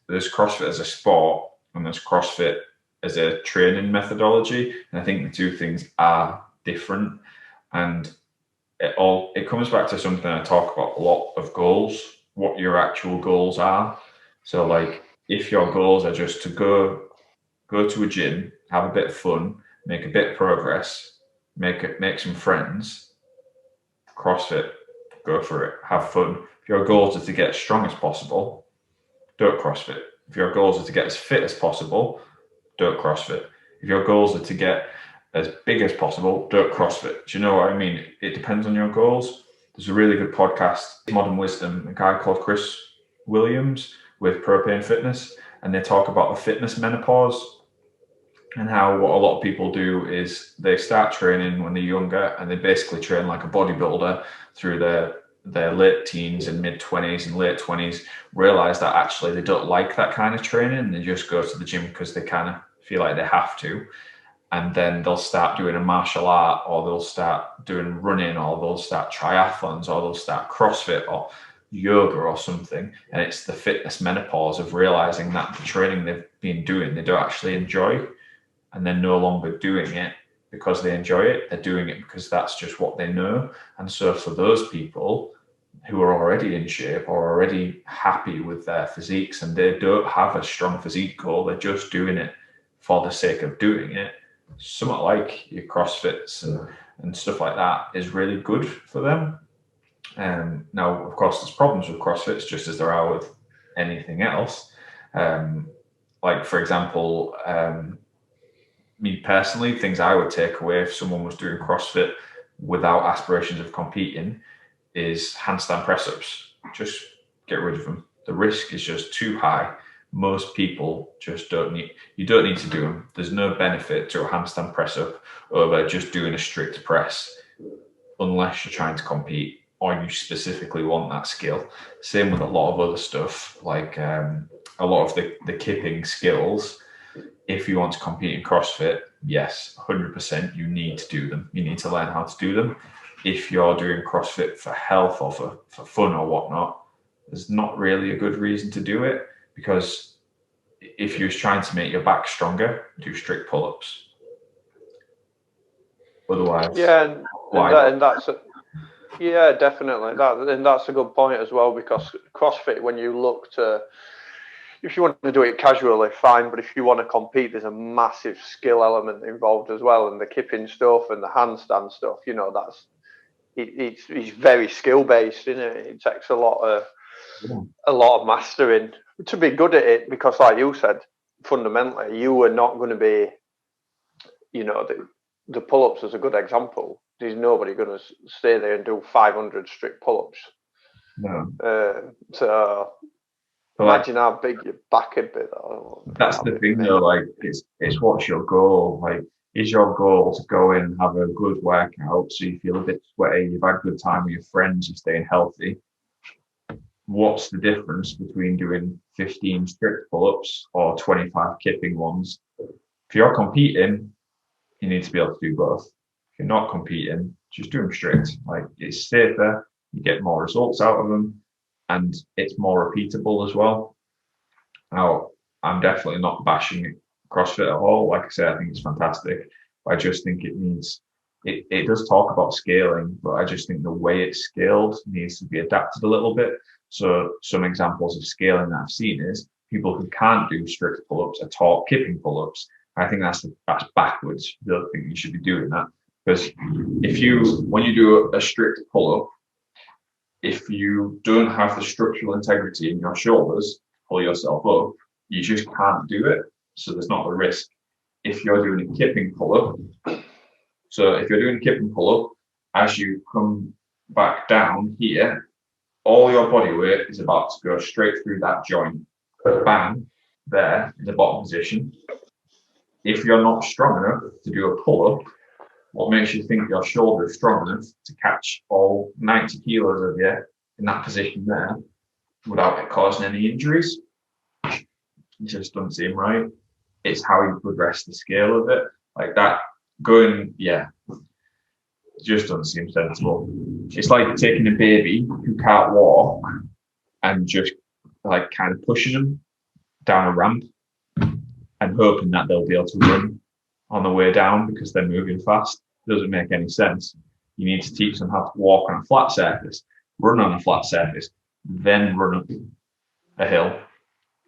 there's CrossFit as a sport and there's CrossFit as a training methodology. And I think the two things are different. And it comes back to something I talk about a lot of goals, what your actual goals are. So like if your goals are just to go to a gym, have a bit of fun, make a bit of progress, make some friends, CrossFit, go for it, have fun. If your goals are to get as strong as possible, don't CrossFit. If your goals are to get as fit as possible, don't CrossFit. If your goals are to get as big as possible, don't CrossFit. Do you know what I mean? It depends on your goals. There's a really good podcast, Modern Wisdom, a guy called Chris Williams with Propane Fitness, and they talk about the fitness menopause and how what a lot of people do is they start training when they're younger and they basically train like a bodybuilder through their late teens and mid-20s and late 20s, realize that actually they don't like that kind of training and they just go to the gym because they kind of feel like they have to. And then they'll start doing a martial art, or they'll start doing running, or they'll start triathlons, or they'll start CrossFit or yoga or something. And it's the fitness menopause of realizing that the training they've been doing, they don't actually enjoy. And they're no longer doing it because they enjoy it. They're doing it because that's just what they know. And so for those people who are already in shape or already happy with their physiques and they don't have a strong physique goal, they're just doing it for the sake of doing it, something like your CrossFits and stuff like that is really good for them. Now, of course, there's problems with CrossFits just as there are with anything else. Like, for example, me personally, things I would take away if someone was doing CrossFit without aspirations of competing is handstand press-ups. Just get rid of them. The risk is just too high. Most people just you don't need to do them. There's no benefit to a handstand press-up over just doing a strict press unless you're trying to compete or you specifically want that skill. Same with a lot of other stuff, like a lot of the kipping skills. If you want to compete in CrossFit, yes, 100% you need to do them. You need to learn how to do them. If you're doing CrossFit for health or for fun or whatnot, there's not really a good reason to do it, because if you're trying to make your back stronger, do strict pull-ups. Otherwise, yeah, yeah, definitely. That's a good point as well, because CrossFit, when you look to, if you want to do it casually, fine, but if you want to compete, there's a massive skill element involved as well, and the kipping stuff and the handstand stuff, it's very skill based, isn't it? It takes a lot of mastering to be good at it, because like you said, fundamentally you are not going to be, the pull-ups is a good example. There's nobody going to stay there and do 500 strict pull-ups. No. So imagine how big your back would be. That's the thing though, like it's what's your goal? Like, is your goal to go in, have a good workout so you feel a bit sweaty, you've had a good time with your friends, you're staying healthy? What's the difference between doing 15 strict pull-ups or 25 kipping ones? If you're competing, you need to be able to do both. If you're not competing, just do them strict. Like, it's safer, you get more results out of them, and it's more repeatable as well. Now, I'm definitely not bashing CrossFit at all. Like I said, I think it's fantastic. I just think it does talk about scaling, but I just think the way it's scaled needs to be adapted a little bit. So some examples of scaling that I've seen is people who can't do strict pull-ups are taught kipping pull-ups. I think that's backwards. I don't think you should be doing that, because when you do a strict pull-up, if you don't have the structural integrity in your shoulders to pull yourself up, you just can't do it. So there's not the risk. If you're doing a kipping pull-up, as you come back down here, all your body weight is about to go straight through that joint. Bang, there in the bottom position. If you're not strong enough to do a pull-up, what makes you think your shoulder is strong enough to catch all 90 kilos of you in that position there without it causing any injuries? It just doesn't seem right. It's how you progress the scale of it. Like that just doesn't seem sensible. It's like taking a baby who can't walk and just like kind of pushing them down a ramp and hoping that they'll be able to run on the way down because they're moving fast. Doesn't make any sense. You need to teach them how to walk on a flat surface, run on a flat surface, then run up a hill